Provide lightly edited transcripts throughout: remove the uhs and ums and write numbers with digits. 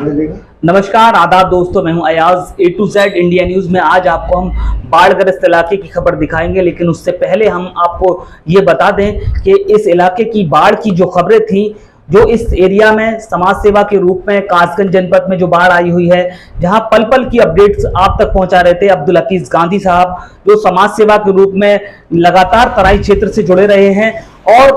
नमस्कार, आदाब दोस्तों, मैं हूं Ayaz. A to Z India news में आज आपको हम बाढ़ग्रस्त इलाके की खबर दिखाएंगे, लेकिन उससे पहले हम आपको ये बता दें कि इस इलाके की बाढ़ की जो खबरें थी, जो इस एरिया में समाज सेवा के रूप में कासगंज जनपद में जो बाढ़ आई हुई है, जहां पल पल की अपडेट्स आप तक पहुंचा रहे थे अब्दुल हफीज गांधी साहब, जो समाज सेवा के रूप में लगातार तराई क्षेत्र से जुड़े रहे हैं और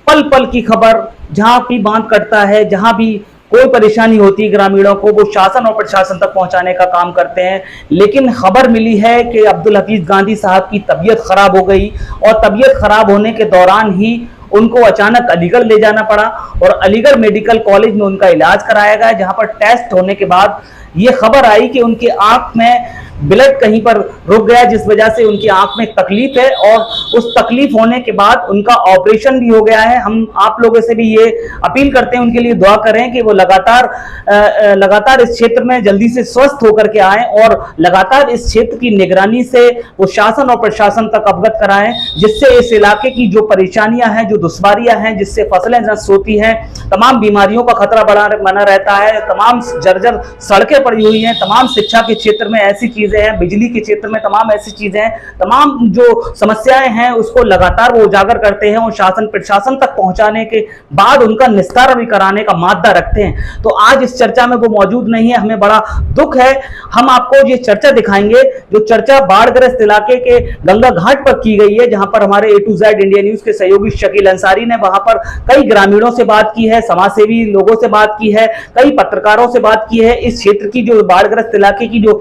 पल पल की खबर, जहां भी बांध कटता है, जहां भी कोई परेशानी होती है ग्रामीणों को, वो शासन और प्रशासन तक पहुंचाने का काम करते हैं। लेकिन खबर मिली है कि अब्दुल हफीज गांधी साहब की तबीयत खराब हो गई और तबीयत खराब होने के दौरान ही उनको अचानक अलीगढ़ ले जाना पड़ा और अलीगढ़ मेडिकल कॉलेज में उनका इलाज कराया गया, जहां पर टेस्ट होने के बाद ये खबर आई कि उनकी आंख में ब्लड कहीं पर रुक गया, जिस वजह से उनकी आंख में तकलीफ है और उस तकलीफ होने के बाद उनका ऑपरेशन भी हो गया है। हम आप लोगों से भी ये अपील करते हैं, उनके लिए दुआ करें कि वो लगातार इस क्षेत्र में जल्दी से स्वस्थ होकर के आए और लगातार इस क्षेत्र की निगरानी से वो शासन और प्रशासन तक अवगत कराएं, जिससे इस इलाके की जो परेशानियां हैं, जो दुश्वारियां हैं, जिससे फसलें नष्ट होती हैं, तमाम बीमारियों का खतरा बना रहता है, तमाम जर्जर सड़कें पड़ी हुई हैं, तमाम शिक्षा के क्षेत्र में ऐसी चीजें हैं, बिजली के क्षेत्र में तमाम ऐसी चीजें हैं, तमाम जो समस्याएं हैं उसको लगातार वो उजागर करते हैं और शासन प्रशासन तक पहुंचाने के बाद उनका निस्तारा भी कराने का मादा रखते हैं। तो आज इस चर्चा में वो मौजूद नहीं है, हमें बड़ा दुख है। हम आपको ये चर्चा दिखाएंगे, जो चर्चा बाढ़ग्रस्त इलाके के गंगा घाट पर की गई है, जहां पर हमारे A to Z India news के सहयोगी शकील अंसारी ने वहां पर कई ग्रामीणों से बात की है, समाजसेवी लोगों से बात की है, कई पत्रकारों से बात की है। इस क्षेत्र की जो बाढ़ग्रस्त इलाके की जो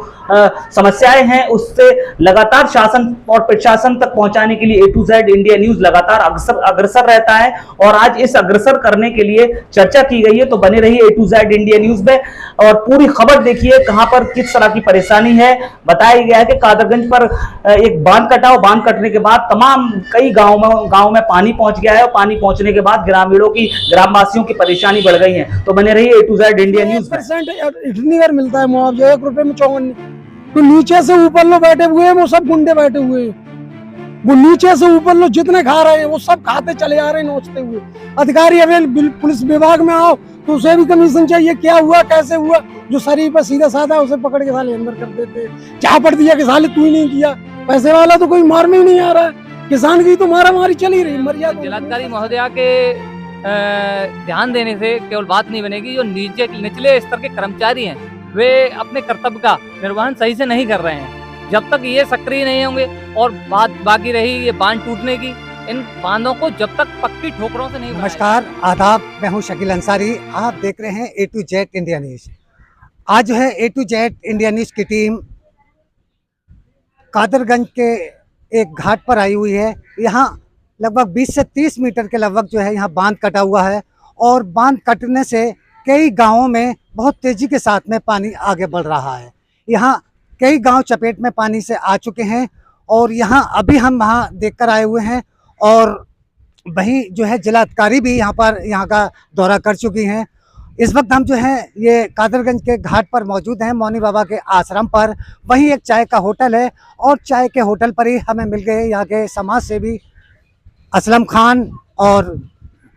समस्याएं हैं उससे लगातार शासन और प्रशासन तक पहुंचाने के लिए A to Z India news लगातार अग्रसर रहता है और आज इस अग्रसर करने के लिए चर्चा की गई है। तो बने रहिए A to Z India news में और पूरी खबर देखिए, कहां पर किस तरह की परेशानी है। बताया गया है कि कादरगंज पर एक बांध कटा और बांध कटने के बाद तमाम कई गांव में पानी पहुंच गया है और पानी पहुंचने के बाद ग्रामवासियों की परेशानी बढ़ गई है। तो बने रहिए A to Z India news में। इतनी बार मिलता है मुआवजा, 1 रुपए में 54। तो नीचे से ऊपर लोग बैठे हुए हैं, वो सब गुंडे बैठे हुए हैं। वो नीचे से ऊपर लोग जितने खा रहे हैं वो सब खाते चले आ रहे हैं नोचते हुए। अधिकारी अभी पुलिस विभाग में आओ तो उसे भी कमीशन चाहिए, क्या हुआ कैसे हुआ। जो शरीफ है सीधा साधा उसे पकड़ के साले अंदर कर देते, चापड़ दिया कि साले तू ही नहीं किया। पैसे वाला तो कोई मार में ही नहीं आ रहा है, किसान की तो मारा मारी चली रही। मर्यादा जिलाधिकारी महोदया के ध्यान देने से केवल बात नहीं बनेगी। जो निचले स्तर के कर्मचारी हैं वे अपने कर्तव्य का निर्वहन सही से नहीं कर रहे हैं। जब तक ये सक्रिय नहीं होंगे और बात बाकी रही ये बांध टूटने की, इन बांधों को जब तक पक्की ठोकरों से नहीं। नमस्कार, आदाब, मैं हूं शकील अंसारी। आप देख रहे हैं A to Z India news. आज जो है A to Z India news की टीम कादरगंज के एक घाट पर आई हुई है। यहाँ लगभग 20 से 30 मीटर के लगभग जो है यहाँ बांध कटा हुआ है और बांध कटने से कई गांवों में बहुत तेजी के साथ में पानी आगे बढ़ रहा है। यहाँ कई गांव चपेट में पानी से आ चुके हैं और यहाँ अभी हम वहाँ देखकर आए हुए हैं और वहीं जो है जिलाधिकारी भी यहाँ का दौरा कर चुकी हैं। इस वक्त हम जो है ये कादरगंज के घाट पर मौजूद हैं, मौनी बाबा के आश्रम पर। वहीं एक चाय का होटल है और चाय के होटल पर ही हमें मिल गए यहाँ के समाज सेवी असलम खान और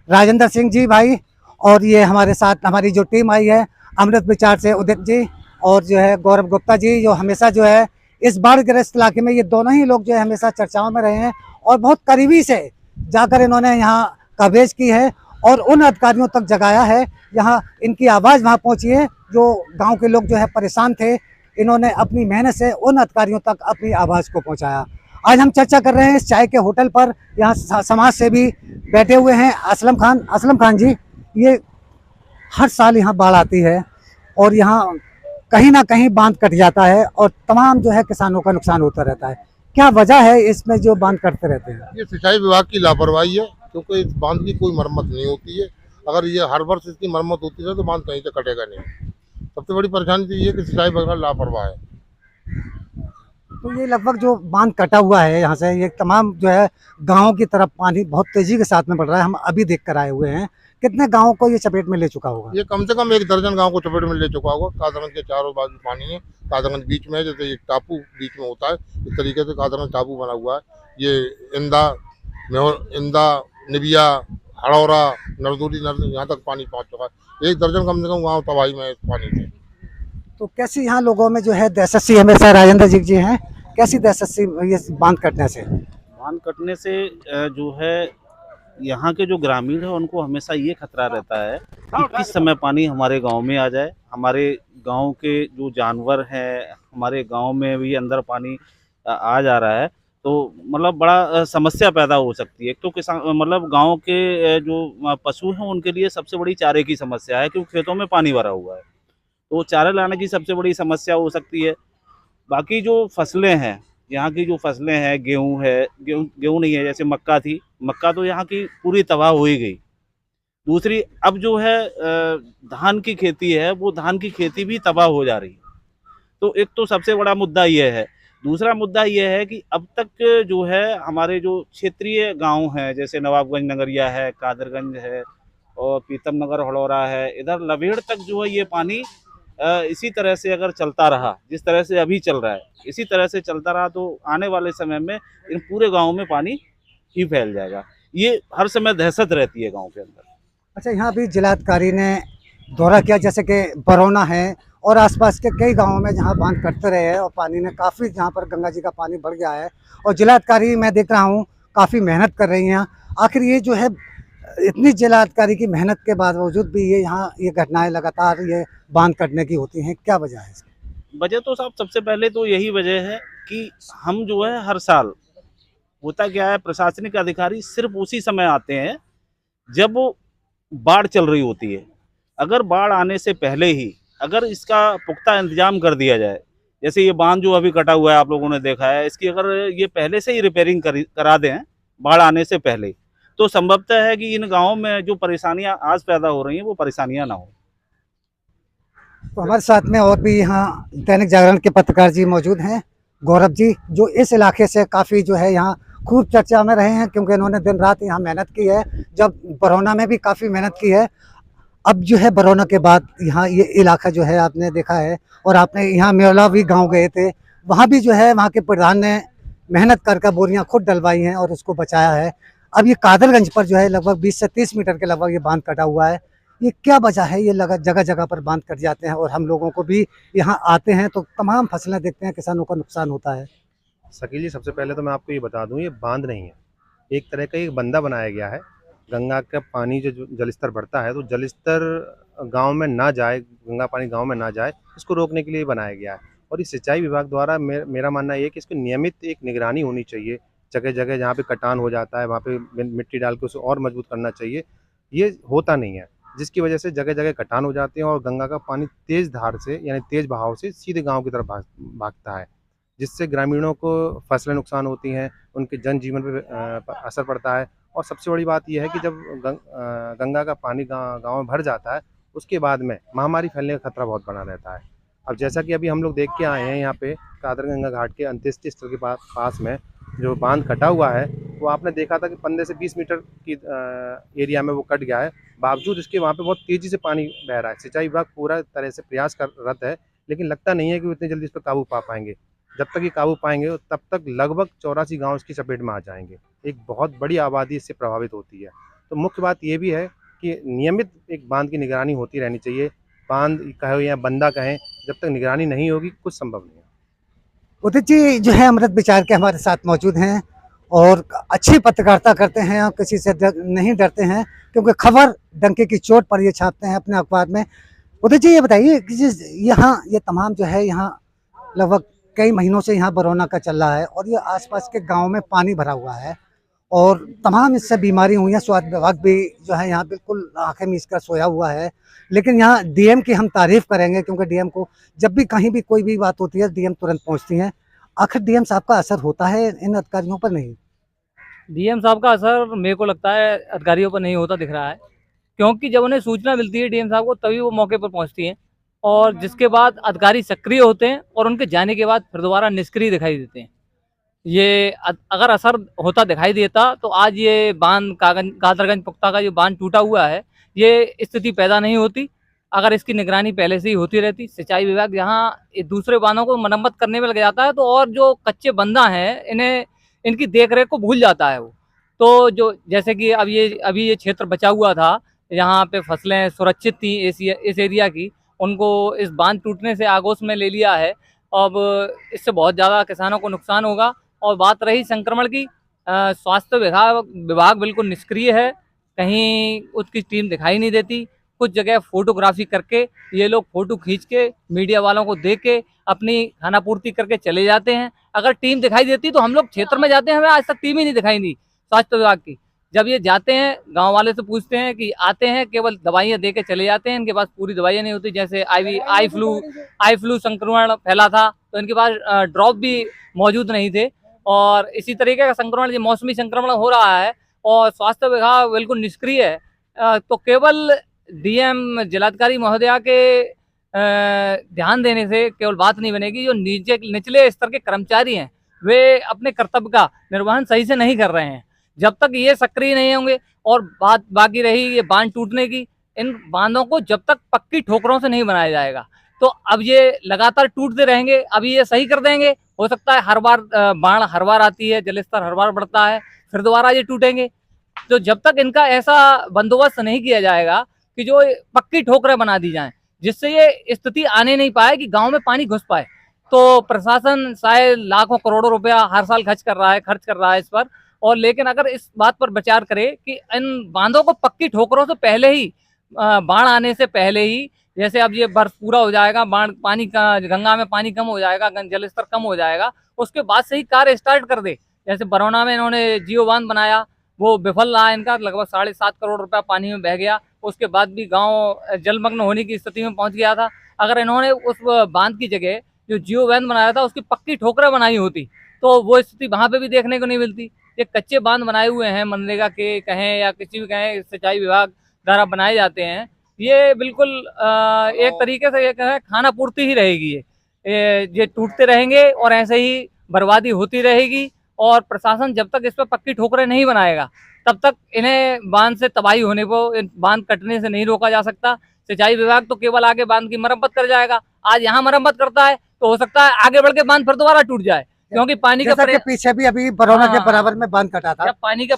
राजेंद्र सिंह जी भाई, और ये हमारे साथ हमारी जो टीम आई है अमृत विचार से उदित जी और जो है गौरव गुप्ता जी, जो हमेशा जो है इस बाढ़ग्रस्त इलाके में ये दोनों ही लोग जो है हमेशा चर्चाओं में रहे हैं और बहुत करीबी से जाकर इन्होंने यहाँ कवरेज की है और उन अधिकारियों तक जगाया है। यहाँ इनकी आवाज़ वहाँ पहुँची है, जो गांव के लोग जो है परेशान थे, इन्होंने अपनी मेहनत से उन अधिकारियों तक अपनी आवाज़ को पहुँचाया। आज हम चर्चा कर रहे हैं इस चाय के होटल पर। यहाँ समाज से भी बैठे हुए हैं असलम खान जी। ये हर साल यहाँ बाढ़ आती है और यहाँ कहीं ना कहीं बांध कट जाता है और तमाम जो है किसानों का नुकसान होता रहता है। क्या वजह है इसमें जो बांध कटते रहते हैं? ये सिंचाई विभाग की लापरवाही है, क्योंकि इस बांध की कोई मरम्मत नहीं होती है। अगर ये हर वर्ष इसकी मरम्मत होती है तो बांध कहीं से कटेगा नहीं। सबसे बड़ी परेशानी तो ये कि सिंचाई विभाग लापरवाह है। तो ये लगभग जो बांध कटा हुआ है यहाँ से, ये तमाम जो है गाँव की तरफ पानी बहुत तेजी के साथ में बढ़ रहा है। हम अभी देख कर आए हुए हैं। कितने गांवों को ये चपेट में ले चुका होगा? ये कम से कम 1 दर्जन गांव को चपेट में ले चुका होगा। कादरगंज के चारों बाजू पानी है। कादरगंज बीच में है, जैसे एक टापू बीच में होता है, इस तरीके से कादरगंज टापू बना हुआ है। ये इंदा निबिया, हड़ौरा, नरदूरी यहाँ तक पानी पहुँच चुका है। 1 दर्जन कम से कम गाँव तबाही में इस पानी से। तो कैसी यहाँ लोगों में जो है दहशत सी, हमेशा राजेंद्र जी हैं, कैसी दहशत सी ये बांध कटने से? बांध कटने से जो है यहाँ के जो ग्रामीण है उनको हमेशा ये खतरा रहता है कि किस समय पानी हमारे गांव में आ जाए, हमारे गांव के जो जानवर हैं, हमारे गांव में भी अंदर पानी आ जा रहा है, तो मतलब बड़ा समस्या पैदा हो सकती है। एक तो किसान मतलब गांव के जो पशु हैं उनके लिए सबसे बड़ी चारे की समस्या है, क्योंकि खेतों में पानी भरा हुआ है, तो चारे लाने की सबसे बड़ी समस्या हो सकती है। बाकी जो फसलें हैं, यहाँ की जो फसलें हैं, गेहूँ है, गेहूँ नहीं है, जैसे मक्का थी, मक्का तो यहाँ की पूरी तबाह हो ही गई। दूसरी अब जो है धान की खेती है, वो धान की खेती भी तबाह हो जा रही है। तो एक तो सबसे बड़ा मुद्दा ये है। दूसरा मुद्दा ये है कि अब तक जो है हमारे जो क्षेत्रीय गांव हैं, जैसे नवाबगंज नगरिया है, कादरगंज है और पीतम नगर हड़ौरा है, इधर लवेड़ तक जो है ये पानी इसी तरह से अगर चलता रहा, जिस तरह से अभी चल रहा है, इसी तरह से चलता रहा, तो आने वाले समय में इन पूरे गाँव में पानी ही फैल जाएगा। ये हर समय दहशत रहती है गाँव के अंदर। अच्छा, यहाँ भी जिलाधिकारी ने दौरा किया, जैसे कि बरौना है और आसपास के कई गांवों में जहाँ बांध कटते रहे हैं और पानी ने काफ़ी, जहाँ पर गंगा जी का पानी बढ़ गया है, और जिलाधिकारी मैं देख रहा हूँ काफ़ी मेहनत कर रही हैं। आखिर ये जो है इतनी जिलाधिकारी की मेहनत के बावजूद भी ये घटनाएं लगातार ये बांध कटने की होती हैं, क्या वजह है इसकी? वजह तो साहब सबसे पहले तो यही वजह है कि हम जो है हर साल, होता क्या है, प्रशासनिक अधिकारी सिर्फ उसी समय आते हैं जब बाढ़ चल रही होती है। अगर बाढ़ आने से पहले ही अगर इसका पुख्ता इंतजाम कर दिया जाए, जैसे ये बांध जो अभी कटा हुआ है आप लोगों ने देखा है, इसकी अगर ये पहले से ही रिपेयरिंग करा दें बाढ़ आने से पहले, तो संभवतः है कि इन गाँवों में जो परेशानियां आज पैदा हो रही हैं वो परेशानियां ना हो। तो हमारे साथ में और भी यहाँ दैनिक जागरण के पत्रकार जी मौजूद हैं, गौरव जी, जो इस इलाके से काफ़ी जो है यहाँ खूब चर्चा में रहे हैं, क्योंकि इन्होंने दिन रात यहाँ मेहनत की है। जब बरौना में भी काफ़ी मेहनत की है, अब जो है बरौना के बाद यहाँ ये इलाका जो है आपने देखा है, और आपने यहाँ मेला भी गांव गए थे, वहाँ भी जो है वहाँ के प्रधान ने मेहनत कर बोरियाँ खुद डलवाई हैं और उसको बचाया है। अब ये कादरगंज पर जो है लगभग 20 से 30 मीटर के लगभग ये बांध कटा हुआ है। ये क्या वजह है? ये जगह जगह पर बांध कट जाते हैं और हम लोगों को भी यहाँ आते हैं तो तमाम फसलें देखते हैं, किसानों का नुकसान होता है। शकील जी, सबसे पहले तो मैं आपको ये बता दूं, ये बांध नहीं है, एक तरह का एक बंदा बनाया गया है। गंगा का पानी जो जलस्तर बढ़ता है, तो जलस्तर गांव में ना जाए, गंगा पानी गांव में ना जाए, इसको रोकने के लिए बनाया गया है। और इस सिंचाई विभाग द्वारा मेरा मानना ये है कि इसकी नियमित एक निगरानी होनी चाहिए। जगह जगह जहाँ पे कटान हो जाता है वहाँ पे मिट्टी डाल के उसे और मजबूत करना चाहिए। ये होता नहीं है, जिसकी वजह से जगह जगह कटान हो जाते हैं और गंगा का पानी तेज़ धार से, यानी तेज़ बहाव से सीधे गाँव की तरफ भागता है, जिससे ग्रामीणों को फसलें नुकसान होती हैं, उनके जनजीवन पे असर पड़ता है। और सबसे बड़ी बात यह है कि जब गंगा का पानी गाँव में भर जाता है, उसके बाद में महामारी फैलने का खतरा बहुत बना रहता है। अब जैसा कि अभी हम लोग देख के आए हैं, यहाँ पे कादरगंगा घाट के अंत्येष्टि स्थल के पास में जो बांध कटा हुआ है, वो आपने देखा था कि 15 से 20 मीटर की एरिया में वो कट गया है। बावजूद इसके वहाँ पे बहुत तेज़ी से पानी बह रहा है। सिंचाई विभाग पूरा तरह से प्रयास कर रहा है, लेकिन लगता नहीं है कि वो इतनी जल्दी इस पर काबू पा पाएंगे। जब तक ये काबू पाएंगे तब तक लगभग 84 गांव इसकी चपेट में आ जाएंगे। एक बहुत बड़ी आबादी इससे प्रभावित होती है। तो मुख्य बात ये भी है कि नियमित एक बांध की निगरानी होती रहनी चाहिए। बांध कहे या बंदा कहें, जब तक निगरानी नहीं होगी कुछ संभव नहीं है। उदित जी जो है अमृत विचार के हमारे साथ मौजूद हैं और अच्छी पत्रकारिता करते हैं और किसी से नहीं डरते हैं, क्योंकि खबर डंके की चोट पर ये छापते हैं अपने अखबार में। उदित जी ये बताइए कि यहाँ ये तमाम जो है यहाँ लगभग कई महीनों से यहाँ बरौना का चल रहा है और ये आसपास के गांव में पानी भरा हुआ है और तमाम इससे बीमारी हुई है। स्वास्थ्य विभाग भी जो है यहाँ बिल्कुल आंखें मीच कर सोया हुआ है। लेकिन यहाँ डीएम की हम तारीफ करेंगे, क्योंकि डीएम को जब भी कहीं भी कोई भी बात होती है डीएम तुरंत पहुँचती हैं। आखिर डीएम साहब का असर होता है इन अधिकारियों पर? नहीं, डीएम साहब का असर मेरे को लगता है अधिकारियों पर नहीं होता दिख रहा है, क्योंकि जब उन्हें सूचना मिलती है डीएम साहब को तभी वो मौके पर पहुंचती हैं और जिसके बाद अधिकारी सक्रिय होते हैं और उनके जाने के बाद फिर दोबारा निष्क्रिय दिखाई देते हैं। ये अगर असर होता दिखाई देता तो आज ये बांध कादरगंज पुख्ता का जो बांध टूटा हुआ है ये स्थिति पैदा नहीं होती। अगर इसकी निगरानी पहले से ही होती रहती, सिंचाई विभाग यहाँ दूसरे बांधों को मरम्मत करने में लग जाता है तो और जो कच्चे बंदा हैं इन्हें इनकी देखरेख को भूल जाता है वो। तो जो जैसे कि अभी ये क्षेत्र बचा हुआ था, यहाँ पे फसलें सुरक्षित थी इस एरिया की, उनको इस बांध टूटने से आगोश में ले लिया है। अब इससे बहुत ज़्यादा किसानों को नुकसान होगा। और बात रही संक्रमण की, स्वास्थ्य विभाग बिल्कुल निष्क्रिय है, कहीं उसकी टीम दिखाई नहीं देती। कुछ जगह फोटोग्राफी करके ये लोग फोटो खींच के मीडिया वालों को दे के अपनी खानापूर्ति करके चले जाते हैं। अगर टीम दिखाई देती तो हम लोग क्षेत्र में जाते हैं, हमें आज तक टीम ही नहीं दिखाई दी स्वास्थ्य विभाग की। जब ये जाते हैं गांव वाले से पूछते हैं कि आते हैं, केवल दवाइयां दे के चले जाते हैं। इनके पास पूरी दवाइयां नहीं होती। जैसे आई फ्लू संक्रमण फैला था तो इनके पास ड्रॉप भी मौजूद नहीं थे। और इसी तरीके का संक्रमण, जो मौसमी संक्रमण हो रहा है और स्वास्थ्य विभाग बिल्कुल निष्क्रिय है। तो केवल डीएम जिलाधिकारी महोदया के ध्यान देने से केवल बात नहीं बनेगी। जो निचले स्तर के कर्मचारी हैं वे अपने कर्तव्य का निर्वहन सही से नहीं कर रहे हैं। जब तक ये सक्रिय नहीं होंगे, और बात बाकी रही ये बांध टूटने की, इन बांधों को जब तक पक्की ठोकरों से नहीं बनाया जाएगा तो अब ये लगातार टूटते रहेंगे। अभी ये सही कर देंगे, हो सकता है हर बार बाढ़ हर बार आती है, जलस्तर हर बार बढ़ता है, फिर दोबारा ये टूटेंगे। तो जब तक इनका ऐसा बंदोबस्त नहीं किया जाएगा कि जो पक्की ठोकरें बना दी जाएं, जिससे ये स्थिति आने नहीं पाए कि गांव में पानी घुस पाए, तो प्रशासन शायद लाखों करोड़ों रुपया हर साल खर्च कर रहा है इस पर। और लेकिन अगर इस बात पर विचार करे कि इन बांधों को पक्की ठोकरों से पहले ही, बाढ़ आने से पहले ही, जैसे अब ये बर्फ पूरा हो जाएगा, बाढ़ पानी का गंगा में पानी कम हो जाएगा, जल स्तर कम हो जाएगा, उसके बाद से ही कार्य स्टार्ट कर दे। जैसे बरौना में इन्होंने जियो बांध बनाया, वो विफल रहा, इनका लगभग 7.5 करोड़ रुपया पानी में बह गया। उसके बाद भी गांव जलमग्न होने की स्थिति में पहुंच गया था। अगर इन्होंने उस बांध की जगह जो जियो बांध बनाया था उसकी पक्की ठोकरें बनाई होती तो वो स्थिति वहां पे भी देखने को नहीं मिलती। ये कच्चे बांध बनाए हुए हैं, मनरेगा के कहें या किसी भी कहें, सिंचाई विभाग द्वारा बनाए जाते हैं। ये बिल्कुल एक तरीके से ये कहें खाना पूर्ति ही रहेगी। ये टूटते रहेंगे और ऐसे ही बर्बादी होती रहेगी। और प्रशासन जब तक इस पर पक्की ठोकरें नहीं बनाएगा तब तक इन्हें बांध से तबाही होने को, बांध कटने से नहीं रोका जा सकता। सिंचाई विभाग तो केवल आगे बांध की मरम्मत कर जाएगा। आज यहाँ मरम्मत करता है तो हो सकता है आगे बढ़ के बांध फिर दोबारा टूट जाए, क्योंकि पानी का पीछे भी अभी बरौना के बराबर में बांध कटा था। जब पानी का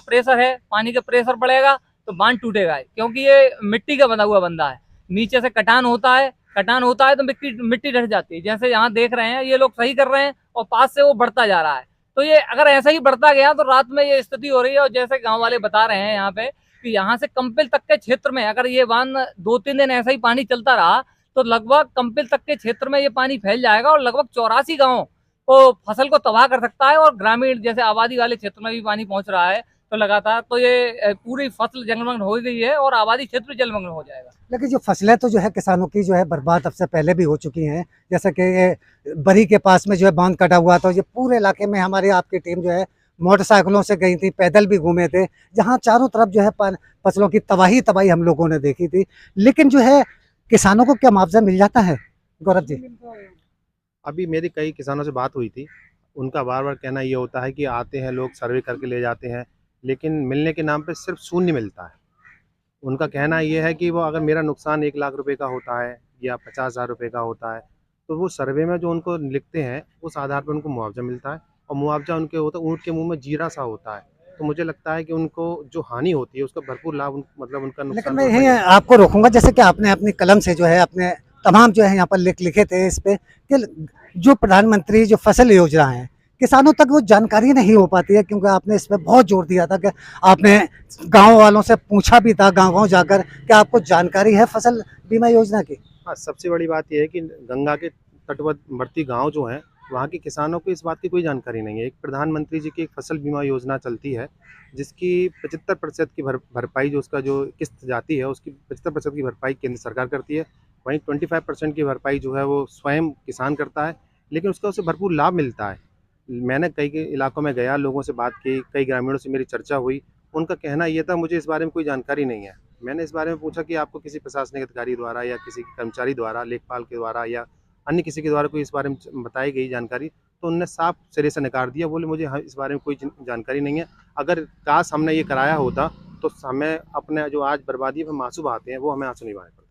प्रेशर बढ़ेगा तो बांध टूटेगा, क्योंकि ये मिट्टी का बना हुआ बंधा है। नीचे से कटान होता है तो मिट्टी ढह जाती है। जैसे यहाँ देख रहे हैं ये लोग सही कर रहे हैं और पास से वो बढ़ता जा रहा है। तो ये अगर ऐसा ही बढ़ता गया तो रात में ये स्थिति हो रही है। और जैसे गांव वाले बता रहे हैं यहाँ पे कि यहाँ से कंपिल तक के क्षेत्र में अगर ये बांध 2-3 दिन ऐसा ही पानी चलता रहा तो लगभग कंपिल तक के क्षेत्र में ये पानी फैल जाएगा और लगभग 84 गाँव को, फसल को तबाह कर सकता है। और ग्रामीण जैसे आबादी वाले क्षेत्र में भी पानी पहुंच रहा है तो लगातार तो ये पूरी फसल जलमग्न हो गई है और आबादी क्षेत्र जलमग्न हो जाएगा। लेकिन जो फसलें तो जो है किसानों की जो है बर्बाद अब से पहले भी हो चुकी हैं। जैसे कि ये बरी के पास में जो है बांध कटा हुआ था, ये पूरे इलाके में हमारी आपकी टीम जो है मोटरसाइकिलों से गई थी, पैदल भी घूमे थे, जहाँ चारों तरफ जो है फसलों की तबाही हम लोगों ने देखी थी। लेकिन जो है किसानों को क्या मुआवजा मिल जाता है गौरव जी? अभी मेरी कई किसानों से बात हुई थी, उनका बार बार कहना ये होता है कि आते हैं लोग, सर्वे करके ले जाते हैं, लेकिन मिलने के नाम पे सिर्फ शून्य मिलता है। उनका कहना ये है कि वो अगर मेरा नुकसान 1 लाख रुपए का होता है या 50,000 रुपये का होता है तो वो सर्वे में जो उनको लिखते हैं उस आधार पर उनको मुआवजा मिलता है। और मुआवजा उनके होता है, ऊँट के मुँह में जीरा सा होता है। तो मुझे लगता है कि उनको जो हानि होती है उसका भरपूर लाभ, मतलब उनका नुकसान। लेकिन मैं यही आपको रोकूंगा, जैसे कि आपने अपनी कलम से जो है अपने तमाम जो है यहाँ पर लिखे थे इस पे कि जो प्रधानमंत्री जो फसल योजना है किसानों तक वो जानकारी नहीं हो पाती है, क्योंकि आपने इस पे बहुत जोर दिया था कि आपने गांव वालों से पूछा भी था गांव जाकर कि आपको जानकारी है फसल बीमा योजना की। हाँ, सबसे बड़ी बात यह है कि गंगा के तटवर्ती गांव जो हैं वहाँ के किसानों को इस बात की कोई जानकारी नहीं है। एक प्रधानमंत्री जी की एक फसल बीमा योजना चलती है जिसकी 75% की भरपाई, जो उसका जो किस्त जाती है उसकी 75% की भरपाई केंद्र सरकार करती है। वहीं 25% की भरपाई जो है वो स्वयं किसान करता है, लेकिन उसका उसे भरपूर लाभ मिलता है। मैंने कई इलाकों में गया, लोगों से बात की, कई ग्रामीणों से मेरी चर्चा हुई, उनका कहना ये था मुझे इस बारे में कोई जानकारी नहीं है। मैंने इस बारे में पूछा कि आपको किसी प्रशासनिक अधिकारी द्वारा या किसी कर्मचारी द्वारा, लेखपाल के द्वारा या अन्य किसी के द्वारा कोई इस बारे में बताई गई जानकारी, तो उनने साफ सिरे से नकार दिया। बोले मुझे इस बारे में कोई जानकारी नहीं है। अगर काश हमने ये कराया होता तो हमें अपने जो आज बर्बादी में आंसू बहाते हैं वो हमें आंसू नहीं बहाने पड़ते।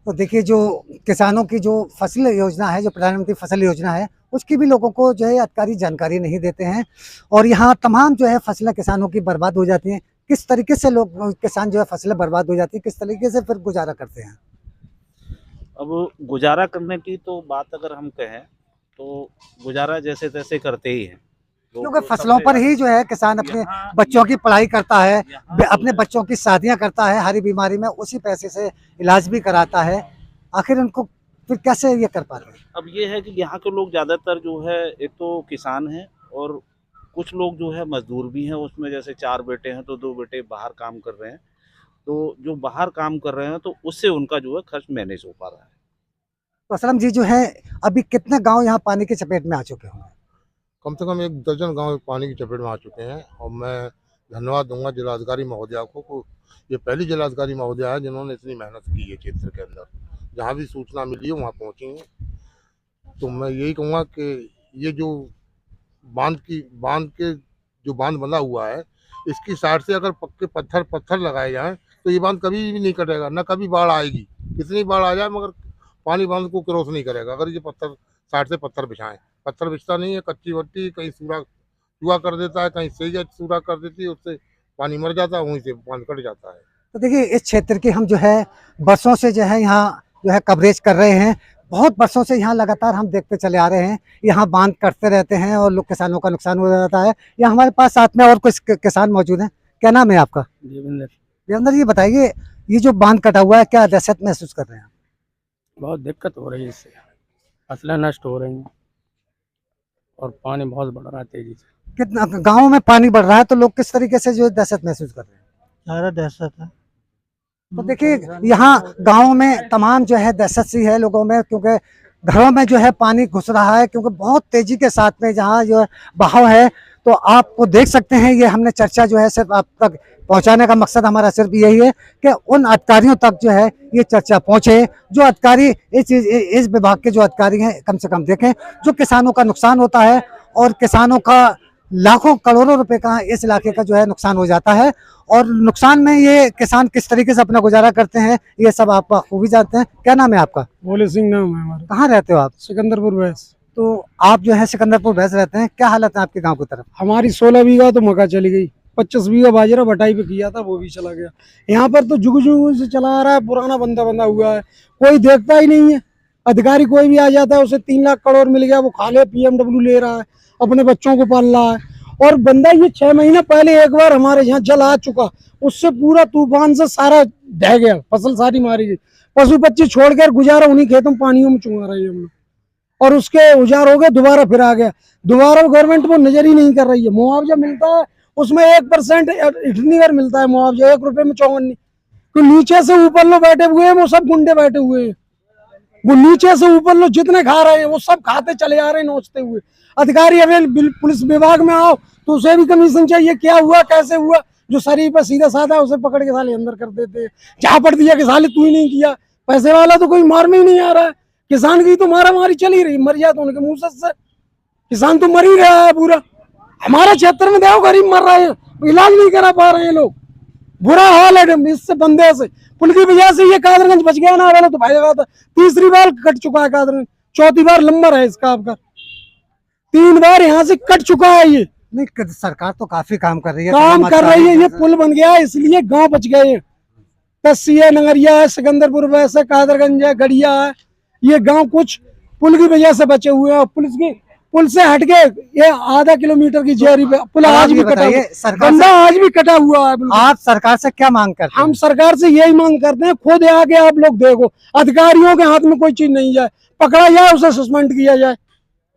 तो देखिए जो किसानों की जो फसल योजना है, जो प्रधानमंत्री फसल योजना है, उसकी भी लोगों को जो है अधिकारी जानकारी नहीं देते हैं और यहाँ तमाम जो है फसलें किसानों की बर्बाद हो जाती हैं। किस तरीके से लोग किसान जो है फसलें बर्बाद हो जाती है, किस तरीके से फिर गुजारा करते हैं? अब गुजारा करने की तो बात अगर हम कहें तो गुजारा जैसे तैसे करते ही हैं, क्योंकि फसलों पर ही जो है किसान अपने बच्चों की पढ़ाई करता है, अपने बच्चों की शादियां करता है, हरी बीमारी में उसी पैसे से इलाज भी कराता है। आखिर उनको फिर कैसे ये कर पाते हैं? अब ये है कि यहाँ के लोग ज़्यादातर जो है एक तो किसान हैं और कुछ लोग जो है मजदूर भी हैं, उसमें जैसे 4 बेटे हैं तो 2 बेटे बाहर काम कर रहे हैं, तो जो बाहर काम कर रहे हैं तो उससे उनका जो है खर्च मैनेज हो पा रहा है। तो असलम जी जो है अभी कितने गांव यहाँ पानी की चपेट में आ चुके होंगे? कम से कम 1 दर्जन गांव पानी की चपेट में आ चुके हैं और मैं धन्यवाद दूंगा जिलाधिकारी महोदया को। ये पहली जिलाधिकारी महोदया है जिन्होंने इतनी मेहनत की है क्षेत्र के अंदर, जहाँ भी सूचना मिली है वहाँ पहुँची हैं। तो मैं यही कहूँगा कि ये जो बांध के जो बांध बना हुआ है, इसकी साइड से अगर पक्के पत्थर लगाए जाएं तो ये बांध कभी भी नहीं कटेगा, न कभी बाढ़ आएगी। कितनी बाढ़ आ जाए मगर पानी बांध को क्रॉस नहीं करेगा अगर ये पत्थर साइड से पत्थर बिछाएं। पत्थर बिछता नहीं है, कच्ची वट्टी कहीं सूरा कर देता है, कहीं सही सूरा कर देती है, उससे पानी मर जाता है, वहीं से बांध कट जाता है। तो देखिए इस क्षेत्र की हम जो है बरसों से जो है यहाँ जो है कवरेज कर रहे हैं, बहुत वर्षों से यहाँ लगातार हम देखते चले आ रहे हैं। यहाँ बांध कटते रहते हैं और लोग किसानों का नुकसान हो जाता है। यहाँ हमारे पास साथ में और कुछ किसान मौजूद हैं। क्या नाम है आपका? देवेंद्र। ये बताइए ये जो बांध कटा हुआ है क्या दहशत महसूस कर रहे हैं? बहुत दिक्कत हो रही है, इससे फसलें नष्ट हो रही हैं और पानी बहुत बढ़ रहा है तेजी से। कितना गाँव में पानी बढ़ रहा है तो लोग किस तरीके से जो दहशत महसूस कर रहे हैं? ज़्यादा दहशत है। तो देखिए यहाँ गाँव में तमाम जो है दहशत सी है लोगों में, क्योंकि घरों में जो है पानी घुस रहा है, क्योंकि बहुत तेजी के साथ में जहाँ जो है बहाव है। तो आपको देख सकते हैं ये हमने चर्चा जो है सिर्फ आप तक पहुंचाने का मकसद हमारा सिर्फ यही है कि उन अधिकारियों तक जो है ये चर्चा पहुंचे, जो अधिकारी इस विभाग के जो अधिकारी हैं कम से कम देखें जो किसानों का नुकसान होता है और किसानों का लाखों करोड़ों रुपए का इस इलाके का जो है नुकसान हो जाता है। और नुकसान में ये किसान किस तरीके से अपना गुजारा करते हैं ये सब आप खूबी जानते हैं। क्या नाम है आपका? भोले सिंह नाम है हमारा। कहाँ रहते हो आप? सिकंदरपुर भैंस। तो आप जो है सिकंदरपुर भैंस रहते हैं, क्या हालत है आपके गाँव की तरफ? हमारी 16 बीघा तो मक्का चली गई, 25 बीघा बाजरा बटाई पे किया था वो भी चला गया। यहाँ पर तो जुग से चला आ रहा है, पुराना बंदा हुआ है, कोई देखता ही नहीं है। अधिकारी कोई भी आ जाता है उसे 3 लाख करोड़ मिल गया, वो खा ले BMW ले रहा है, अपने बच्चों को पाल रहा है। और बंदा ये 6 महीने पहले एक बार हमारे यहाँ जल आ चुका, उससे पूरा तूफान से सारा ढह गया, फसल सारी मारी गई, पशु पक्षी छोड़कर गुजारा उन्हीं खेतों में पानियों में चुंगा रही है हम लोग। और उसके उजाड़ हो गए, दोबारा फिर आ गया, दोबारा गवर्नमेंट वो नजर ही नहीं कर रही है। मुआवजा मिलता है उसमें 1% इतनी बार मिलता है मुआवजा, 1 रुपए में 54। तो नीचे से ऊपर लोग बैठे हुए हैं, वो सब गुंडे बैठे हुए हैं, वो नीचे से ऊपर लोग जितने खा रहे हैं वो सब खाते चले आ रहे हैं नोचते हुए। अधिकारी अभी पुलिस विभाग में आओ तो उसे भी कमीशन चाहिए, क्या हुआ कैसे हुआ। जो शरीफ है सीधा साधा उसे पकड़ के साले अंदर कर देते हैं, झापड़ दिया कि साले तू ही नहीं किया। पैसे वाला तो कोई मार में ही नहीं आ रहा है, किसान की तो मारा मारी चली रही, मर जाए तो उनके मुंह से। किसान तो मर ही रहा है पूरा। हमारे क्षेत्र में देखो गरीब मर रहे हैं, इलाज नहीं करा पा रहे हैं लोग, बुरा हाल है इससे बंदे से। पुल की वजह से ये कादरगंज बच गया ना, वाला तो भाई था। 3री बार कट चुका है कादरगंज, 4थी बार नंबर है इसका आपका, 3 बार यहाँ से कट चुका है ये। नहीं सरकार तो काफी काम कर रही है, काम कर रही है, ये पुल बन गया है इसलिए गांव बच गए हैं। तस्सी है, नगरिया है, सिकंदरपुर वैसे कादरगंज है, गढ़िया है, ये गांव कुछ पुल की वजह से बचे हुए हैं। पुल से हट के ये आधा किलोमीटर की जेरी पे पुल आज भी कटा हुआ, आज भी कटा हुआ है। आप सरकार से क्या मांग करते हैं? हम सरकार से यही मांग करते हैं, खुद आगे आप लोग देखो, अधिकारियों के हाथ में कोई चीज नहीं जाए, पकड़ा जाए उसे सस्पेंड किया जाए,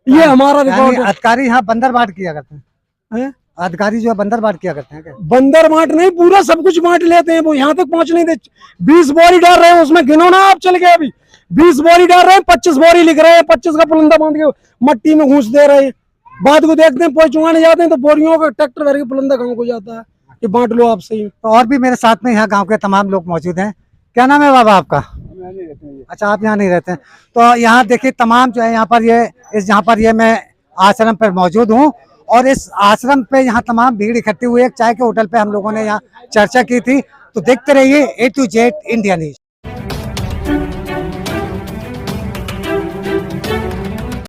ये हमारा रिकॉर्ड है। अधिकारी यहाँ बंदर बांट किया करते हैं, अधिकारी जो है बंदर बांट किया करते हैं क्या? बंदर बांट नहीं, पूरा सब कुछ बांट लेते हैं, वो यहाँ तक पहुँच नहीं देते। 20 बोरी डाल रहे हैं उसमें, गिनो ना आप चल गए अभी, 20 बोरी डाल रहे हैं, 25 बोरी लिख रहे हैं, 25 का पुलंदा बांध के मट्टी में घूस दे रहे हैं। बाद को देखते हैं पोई चुंगाने जाते हैं तो बोरियों का ट्रैक्टर भर के पुलंदा गाँव को जाता है कि बांट लो आप सही। तो और भी मेरे साथ में यहाँ गाँव के तमाम लोग मौजूद हैं। क्या नाम है बाबा आपका? अच्छा आप यहाँ नहीं रहते हैं। तो यहाँ देखिए तमाम जो है यहाँ पर ये मैं आश्रम पर मौजूद हूँ और इस आश्रम पे यहाँ तमाम भीड़ इकट्ठी हुई है। चाय के होटल पे हम लोगों ने यहाँ चर्चा की थी। तो देखते रहिए A to Z India news.